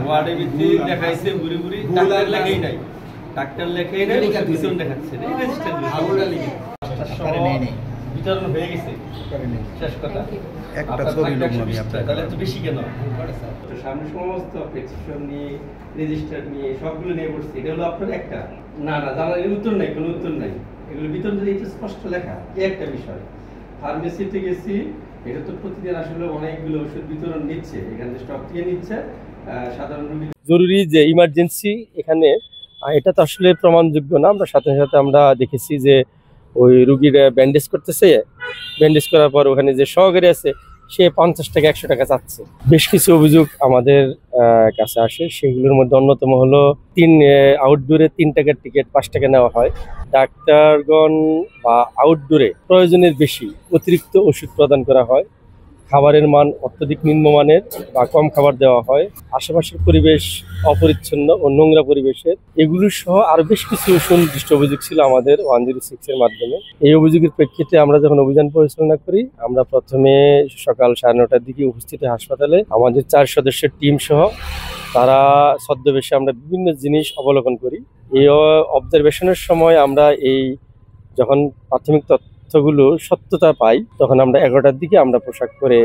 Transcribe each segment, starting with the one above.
ওয়ার্ডে ভিত্তি দেখাইছে বুড়ি বুড়ি ডাক্তার লেখাই নাই ডাক্তার লেখাই নাই পিছন দেখাচ্ছে এই রেজিস্টার বিতরণ হয়ে গেছে শেষ কথা একটা ছবি লোক আমি আপনার তাহলে তো বেশি কেন তো সামনে সমস্ত পেটিশন নিয়ে রেজিস্টার নিয়ে সবগুলো নিয়ে বসছি এটা হলো আপনার একটা না না জানার উত্তর নাই কোনো উত্তর নাই এগুলো বিতরণ এটা স্পষ্ট লেখা এই একটা বিষয় ফার্মেসিতে গেছি এটা তো প্রতিদিন আসলে অনেকগুলো ওষুধ বিতরণ নিচ্ছে এখানে স্টক দিয়ে নিচ্ছে সাধারণ রোগী জরুরি যে ইমার্জেন্সি এখানে এটা তো আসলে প্রমাণযোগ্য না আমরা সাথে সাথে আমরা দেখেছি যে ওই রোগীর ব্যান্ডেজ করতেছে ব্যান্ডেজ করার পর ওখানে যে সহকারী আছে সে 50 টাকা 100 টাকা চাচ্ছে বেশ কিছু অভিযোগ আমাদের কাছে আসে সেগুলোর মধ্যে অন্যতম হলো আউটডোরে 3 টাকার টিকিট 5 টাকা নেওয়া হয় ডাক্তারগণ বা আউটডোরে প্রয়োজনের বেশি অতিরিক্ত ওষুধ প্রদান করা হয় খাবারের মান অত্যধিক নিম্নমানের বা কম খাবার দেওয়া হয় আশেপাশের পরিবেশ অপরিচ্ছন্ন ও নোংরা পরিবেশের এগুলো সহ আরো বেশ কিছু সুনির্দিষ্ট অভিযোগ ছিল আমাদের 106 এর মাধ্যমে এই অভিযোগের প্রেক্ষিতে আমরা যখন অভিযান পরিচালনা করি আমরা প্রথমে সকাল 9:30টার দিকে উপস্থিত হাসপাতালে আমাদের 4 সদস্যের টিম সহ তারা ছদ্মবেশে আমরা বিভিন্ন জিনিস অবলোকন করি এই অবজারভেশনের সময় আমরা এই যখন প্রাথমিক তথ্যগুলো সত্যতা পাই তখন আমরা 11টার দিকে আমরা পোশাক পরে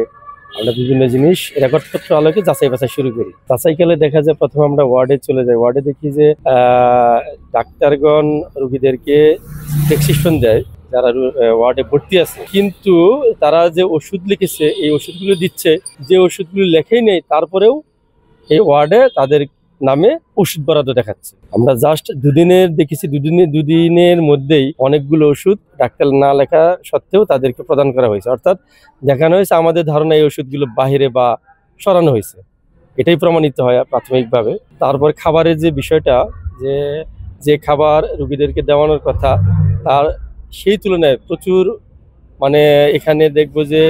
আমরা বিভিন্ন জিনিস রেকর্ডপত্র আলোকে যাচাই বাছাই শুরু করি যাচাইকালে দেখা যায় প্রথমে আমরা ওয়ার্ডে চলে যাই ওয়ার্ডে দেখি যে ডাক্তারগণ রোগীদেরকে প্রেসক্রিপশন দেয় যারা ওয়ার্ডে ভর্তি আছে কিন্তু তারা যে ওষুধ লিখেছে এই ওষুধগুলো দিচ্ছে যে ওষুধগুলো লেখেই নেই তারপরেও এই ওয়ার্ডে তাদের নামে ওষুধ বরাদ্দ দেখাচ্ছে আমরা জাস্ট দুদিনের দেখেছি দুদিনের মধ্যেই অনেকগুলো ওষুধ ডাক্তার না লেখা সত্ত্বেও তাদেরকে প্রদান করা হয়েছে অর্থাৎ দেখানো হয়েছে আমাদের ধারণা এই ওষুধগুলো বাহিরে বা সরানো হয়েছে এটাই প্রমাণিত হয় প্রাথমিকভাবে তারপর খাবারের যে বিষয়টা যে খাবার রোগীদেরকে দেওয়ানোর কথা তার সেই তুলনায় প্রচুর মানে এখানে দেখবো যে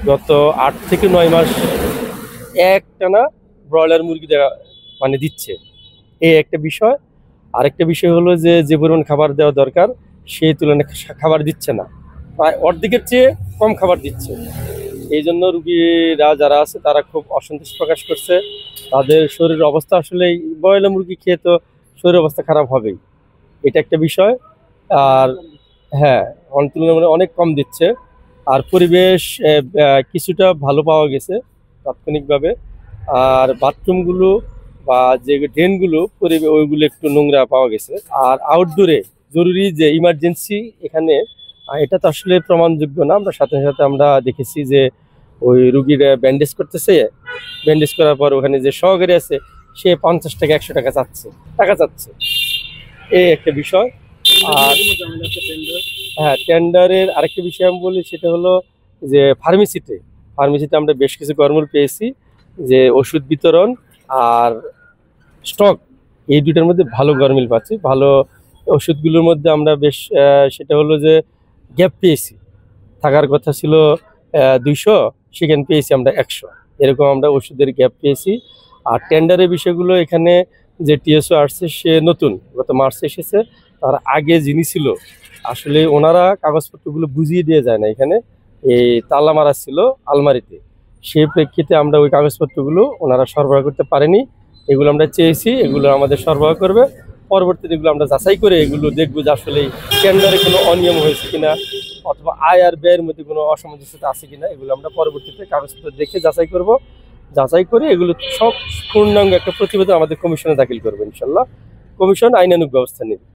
গত 8 থেকে 9 মাস একটানা ব্রয়লার মুরগি মানে দিচ্ছে এই একটা বিষয় আরেকটা বিষয় হলো যে পরিমাণ খাবার দেওয়া দরকার সেই তুলনায় খাবার দিচ্ছে না প্রায় অর্ধেকের চেয়ে কম খাবার দিচ্ছে এই জন্য রোগীরা যারা আছে তারা খুব অসন্তোষ প্রকাশ করছে তাদের শরীরের অবস্থা আসলে ব্রয়লার মুরগি খেয়ে তো শরীরের অবস্থা খারাপ হবেই এটা একটা বিষয় আর হ্যাঁ তুলনামূলক অনেক কম দিচ্ছে আর পরিবেশ কিছুটা ভালো পাওয়া গেছে তাৎক্ষণিকভাবে আর বাথরুমগুলো বা যে ড্রেনগুলো ওইগুলো একটু নোংরা পাওয়া গেছে আর আউটডোরে জরুরি যে ইমার্জেন্সি এখানে এটা তো আসলে প্রমাণযোগ্য না আমরা সাথে সাথে আমরা দেখেছি যে ওই রোগীর ব্যান্ডেজ করতেছে ব্যান্ডেজ করার পর ওখানে যে সহকারী আছে সে 50 টাকা 100 টাকা চাচ্ছে এই একটা বিষয় আর হ্যাঁ টেন্ডারের আরেকটা বিষয় আমি বলি সেটা হলো যে ফার্মেসিতে আমরা বেশ কিছু গরমিল পেয়েছি যে ওষুধ বিতরণ আর স্টক এই দুটার মধ্যে ভালো গরমিল পাচ্ছি ভালো ওষুধগুলোর মধ্যে আমরা বেশ সেটা হলো যে গ্যাপ পেয়েছি থাকার কথা ছিল 200 সেখানে পেয়েছি আমরা 100 এরকম আমরা ওষুধের গ্যাপ পেয়েছি আর টেন্ডারের বিষয়গুলো এখানে যে টিএসও আসছে সে নতুন গত মার্চে এসেছে তার আগে যিনি ছিল আসলে ওনারা কাগজপত্রগুলো বুঝিয়ে দিয়ে যায় না এখানে এই তালা মারা ছিল আলমারিতে সেই প্রেক্ষিতে আমরা ওই কাগজপত্রগুলো ওনারা সরবরাহ করতে পারেনি এগুলো আমরা চেয়েছি এগুলো আমাদের সরবরাহ করবে পরবর্তীতে এগুলো আমরা যাচাই করে এগুলো দেখবো যে আসলে টেন্ডারে কোনো অনিয়ম হয়েছে কিনা অথবা আয় আর ব্যয়ের মধ্যে কোনো অসামঞ্জস্যতা আছে কিনা এগুলো আমরা পরবর্তীতে কাগজপত্র দেখে যাচাই করব যাচাই করে এগুলো সব পূর্ণাঙ্গ একটা প্রতিবেদন আমাদের কমিশনে দাখিল করবে ইনশাল্লাহ কমিশন আইনানুগ ব্যবস্থা নেবে